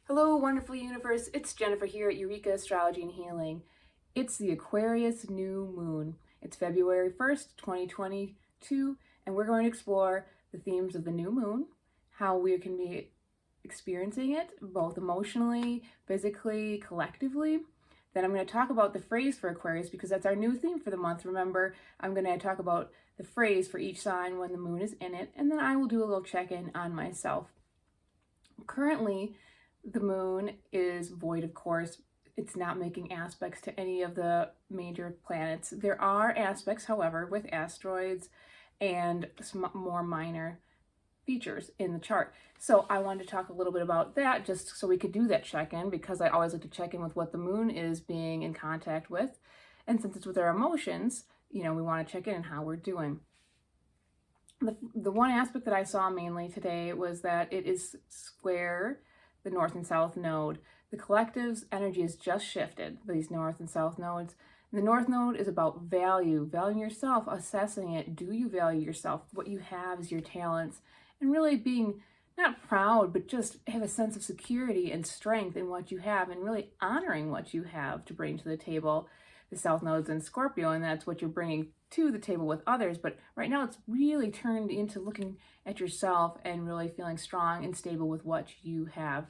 Hello, wonderful universe. It's Jennifer here at Eureka Astrology and Healing. It's the Aquarius New Moon. It's February 1st, 2022, and we're going to explore the themes of the new moon, how we can be experiencing it, both emotionally, physically, collectively. Then I'm going to talk about the phrase for Aquarius because that's our new theme for the month. Remember, I'm going to talk about the phrase for each sign when the moon is in it, and then I will do a little check-in on myself. Currently, the moon is void, of course. It's not making aspects to any of the major planets. There are aspects, however, with asteroids and some more minor features in the chart. So I wanted to talk a little bit about that just so we could do that check-in, because I always like to check in with what the moon is being in contact with. And since it's with our emotions, we want to check in on how we're doing. The one aspect that I saw mainly today was that it is square the north and south node. The collective's energy has just shifted, these north and south nodes. The north node is about valuing yourself, assessing it. Do you value yourself? What you have is your talents, and really being not proud, but just have a sense of security and strength in what you have, and really honoring what you have to bring to the table. The south node's in Scorpio, and that's what you're bringing to the table with others. But right now it's really turned into looking at yourself and really feeling strong and stable with what you have.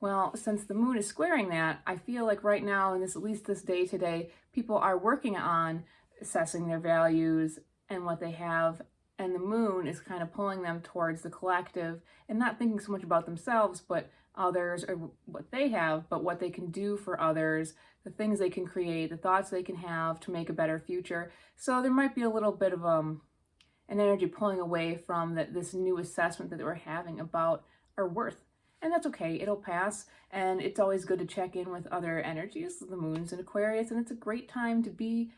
Well, since the moon is squaring that, I feel like right now, and at least this day today, people are working on assessing their values and what they have, and the moon is kind of pulling them towards the collective and not thinking so much about themselves, but others, or what they have, but what they can do for others, the things they can create, the thoughts they can have to make a better future. So there might be a little bit of an energy pulling away from this new assessment that we're having about our worth. And that's okay, it'll pass, and it's always good to check in with other energies. The moon's in Aquarius, and it's a great time to be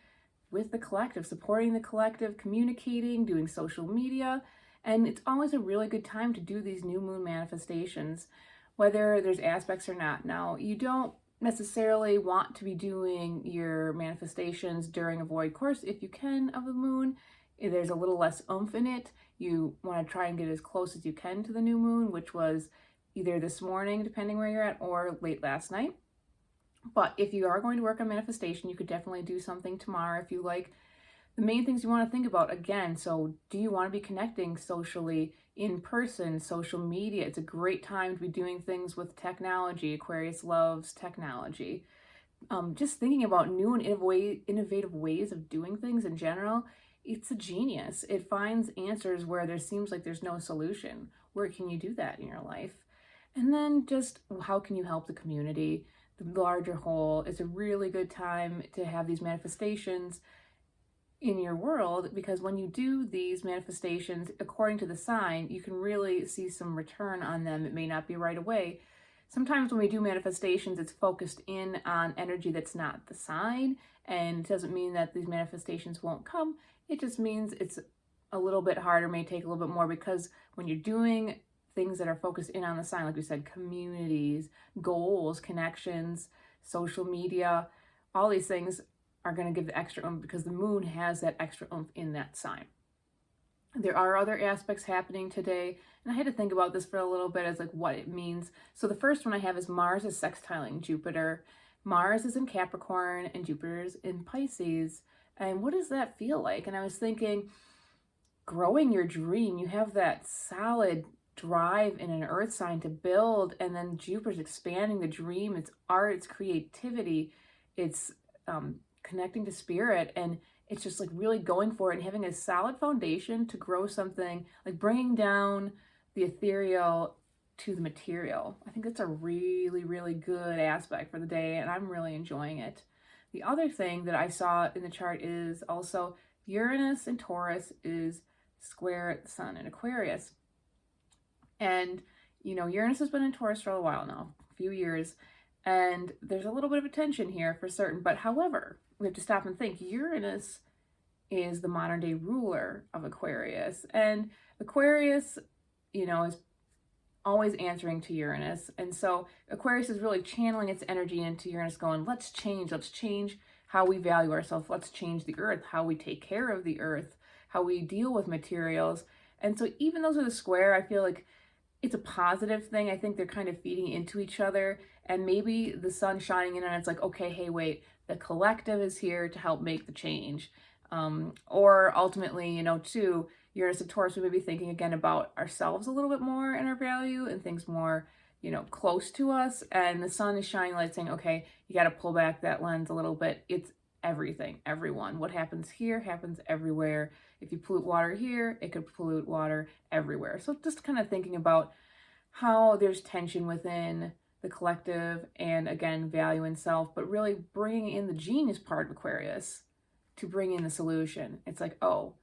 with the collective, supporting the collective, communicating, doing social media, and it's always a really good time to do these new moon manifestations, whether there's aspects or not. Now, you don't necessarily want to be doing your manifestations during a void course if you can of the moon. There's a little less oomph in it. You want to try and get as close as you can to the new moon, which was either this morning, depending where you're at, or late last night. But if you are going to work on manifestation, you could definitely do something tomorrow if you like. The main things you want to think about, again, so do you want to be connecting socially, in person, social media? It's a great time to be doing things with technology. Aquarius loves technology. Just thinking about new and innovative ways of doing things in general, it's a genius. It finds answers where there seems like there's no solution. Where can you do that in your life? And then just how can you help the community, the larger whole? It's a really good time to have these manifestations in your world, because when you do these manifestations according to the sign, you can really see some return on them. It may not be right away. Sometimes when we do manifestations, it's focused in on energy that's not the sign, and it doesn't mean that these manifestations won't come. It just means it's a little bit harder, may take a little bit more, because when you're doing things that are focused in on the sign, like we said, communities, goals, connections, social media, all these things are going to give the extra oomph because the moon has that extra oomph in that sign. There are other aspects happening today, and I had to think about this for a little bit as like what it means. So the first one I have is Mars is sextiling Jupiter. Mars is in Capricorn and Jupiter is in Pisces. And what does that feel like? And I was thinking, growing your dream, you have that solid drive in an earth sign to build, and then Jupiter's expanding the dream. It's art, it's creativity, it's connecting to spirit, and it's just like really going for it and having a solid foundation to grow something, like bringing down the ethereal to the material. I think that's a really, really good aspect for the day, and I'm really enjoying it. The other thing that I saw in the chart is also Uranus in Taurus is square the sun in Aquarius. And, Uranus has been in Taurus for a while now, a few years, and there's a little bit of a tension here for certain. But however, we have to stop and think. Uranus is the modern day ruler of Aquarius, and Aquarius, is always answering to Uranus. And so Aquarius is really channeling its energy into Uranus, going, let's change how we value ourselves. Let's change the earth, how we take care of the earth, how we deal with materials. And so even though those are the square, I feel like it's a positive thing. I think they're kind of feeding into each other, and maybe the sun shining in and it's like, okay, hey, wait, the collective is here to help make the change. Or ultimately, you know, too, Uranus and Taurus, we may be thinking again about ourselves a little bit more and our value and things more, you know, close to us. And the sun is shining light saying, okay, you got to pull back that lens a little bit. It's everything, everyone. What happens here happens everywhere. If you pollute water here, it could pollute water everywhere. So just kind of thinking about how there's tension within the collective and again, value in self, but really bringing in the genius part of Aquarius to bring in the solution. It's like, oh,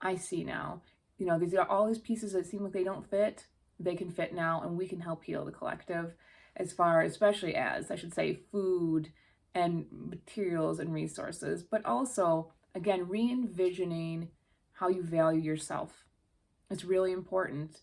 I see now. You know, these are all these pieces that seem like they don't fit. They can fit now, and we can help heal the collective as far, especially as, I should say, food and materials and resources, but also, again, re-envisioning how you value yourself. It's really important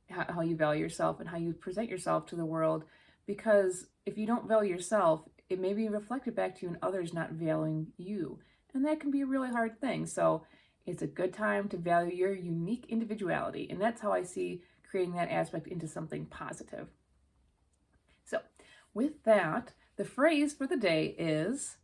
how you value yourself and how you present yourself to the world, because if you don't value yourself, it may be reflected back to you and others not valuing you. And that can be a really hard thing. So it's a good time to value your unique individuality. And that's how I see creating that aspect into something positive. So with that, the phrase for the day is,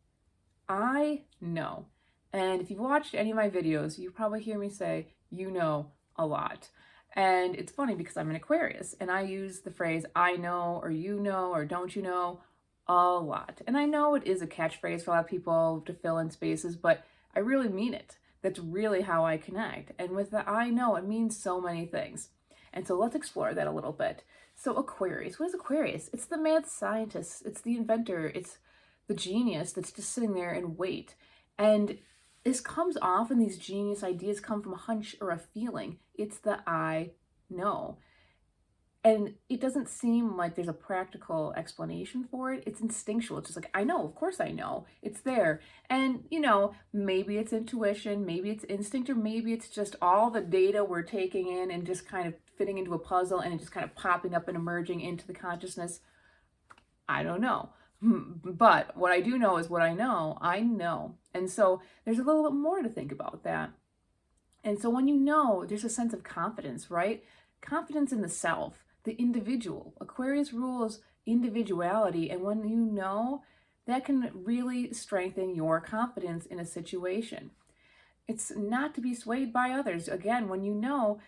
I know. And if you've watched any of my videos, you probably hear me say, you know, a lot. And it's funny because I'm an Aquarius and I use the phrase, I know, or you know, or don't you know, a lot. And I know it is a catchphrase for a lot of people to fill in spaces, but I really mean it. That's really how I connect. And with the I know, it means so many things. And so let's explore that a little bit. So Aquarius, what is Aquarius? It's the mad scientist, it's the inventor, it's the genius that's just sitting there and wait. And this comes off, and these genius ideas come from a hunch or a feeling. It's the I know. And it doesn't seem like there's a practical explanation for it. It's instinctual. It's just like, I know, of course I know. It's there. And, you know, maybe it's intuition, maybe it's instinct, or maybe it's just all the data we're taking in and just kind of fitting into a puzzle and it just kind of popping up and emerging into the consciousness. I don't know. But what I do know is what I know. And so there's a little bit more to think about that. And so when you know, there's a sense of confidence, right? Confidence in the self, the individual. Aquarius rules individuality. And when you know, that can really strengthen your confidence in a situation. It's not to be swayed by others. Again, when you know,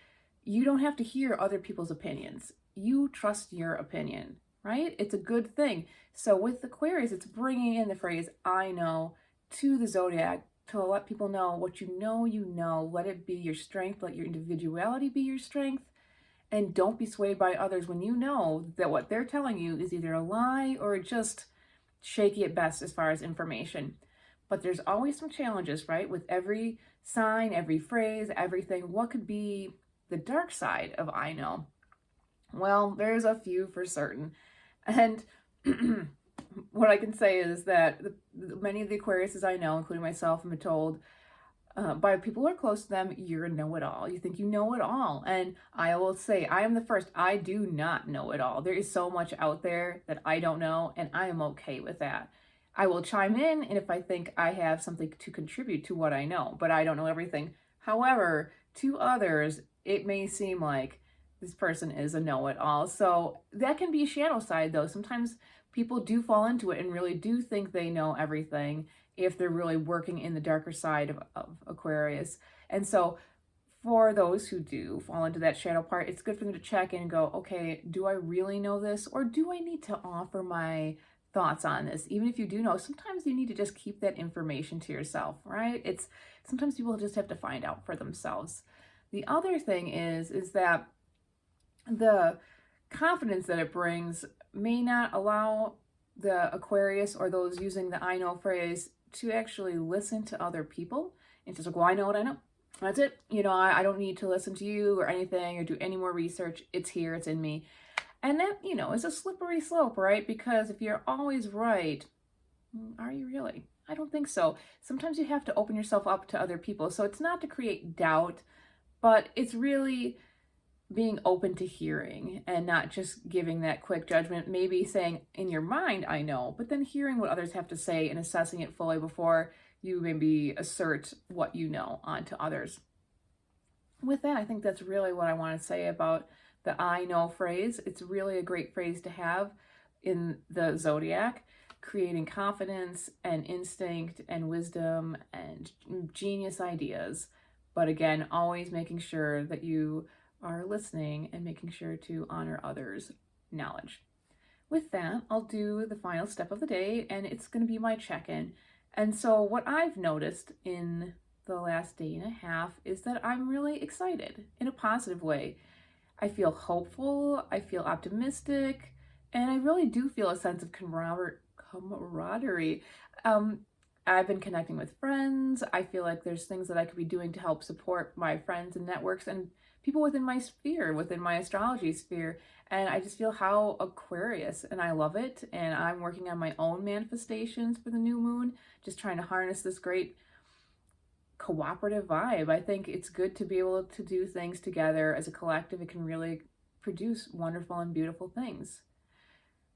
you don't have to hear other people's opinions. You trust your opinion, right? It's a good thing. So with Aquarius, it's bringing in the phrase, I know, to the zodiac to let people know what you know. Let it be your strength. Let your individuality be your strength. And don't be swayed by others when you know that what they're telling you is either a lie or just shaky at best as far as information. But there's always some challenges, right? With every sign, every phrase, everything. What could be the dark side of I know? Well, there's a few for certain. And what I can say is that many of the Aquariuses I know, including myself, have been told by people who are close to them, you're a know-it-all. You think you know it all. And I will say, I am the first. I do not know it all. There is so much out there that I don't know, and I am okay with that. I will chime in, and if I think I have something to contribute to what I know, but I don't know everything. However, to others, it may seem like this person is a know-it-all. So that can be a shadow side, though. Sometimes people do fall into it and really do think they know everything if they're really working in the darker side of Aquarius. And so for those who do fall into that shadow part, it's good for them to check in and go, okay, do I really know this? Or do I need to offer my thoughts on this? Even if you do know, sometimes you need to just keep that information to yourself, right? It's sometimes people just have to find out for themselves. The other thing is that the confidence that it brings may not allow the Aquarius or those using the I know phrase to actually listen to other people. It's just like, well, I know what I know. That's it. You know, I don't need to listen to you or anything or do any more research. It's here, it's in me. And that, you know, is a slippery slope, right? Because if you're always right, are you really? I don't think so. Sometimes you have to open yourself up to other people. So it's not to create doubt, but it's really being open to hearing and not just giving that quick judgment, maybe saying in your mind, I know, but then hearing what others have to say and assessing it fully before you maybe assert what you know onto others. With that, I think that's really what I want to say about the I know phrase. It's really a great phrase to have in the zodiac, creating confidence and instinct and wisdom and genius ideas. But again, always making sure that you are listening and making sure to honor others' knowledge. With that, I'll do the final step of the day, and it's going to be my check-in. And so what I've noticed in the last day and a half is that I'm really excited in a positive way. I feel hopeful, I feel optimistic, and I really do feel a sense of camaraderie. I've been connecting with friends. I feel like there's things that I could be doing to help support my friends and networks and people within my sphere, within my astrology sphere. And I just feel how Aquarius, and I love it. And I'm working on my own manifestations for the new moon, just trying to harness this great cooperative vibe. I think it's good to be able to do things together as a collective. It can really produce wonderful and beautiful things.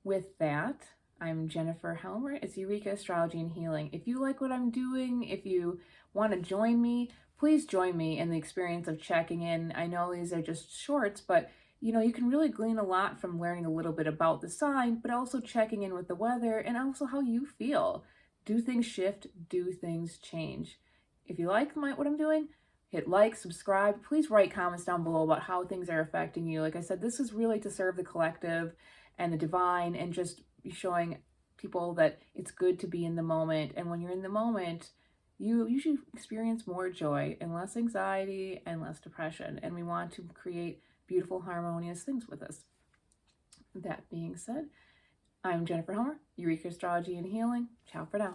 With that, I'm Jennifer Helmer. It's Eureka Astrology and Healing. If you like what I'm doing, if you want to join me, please join me in the experience of checking in. I know these are just shorts, but you can really glean a lot from learning a little bit about the sign, but also checking in with the weather and also how you feel. Do things shift? Do things change? If you like what I'm doing, hit like, subscribe. Please write comments down below about how things are affecting you. Like I said, this is really to serve the collective and the divine and just showing people that it's good to be in the moment. And when you're in the moment, you usually experience more joy and less anxiety and less depression. And we want to create beautiful, harmonious things with us. That being said, I'm Jennifer Helmer, Eureka Astrology and Healing. Ciao for now.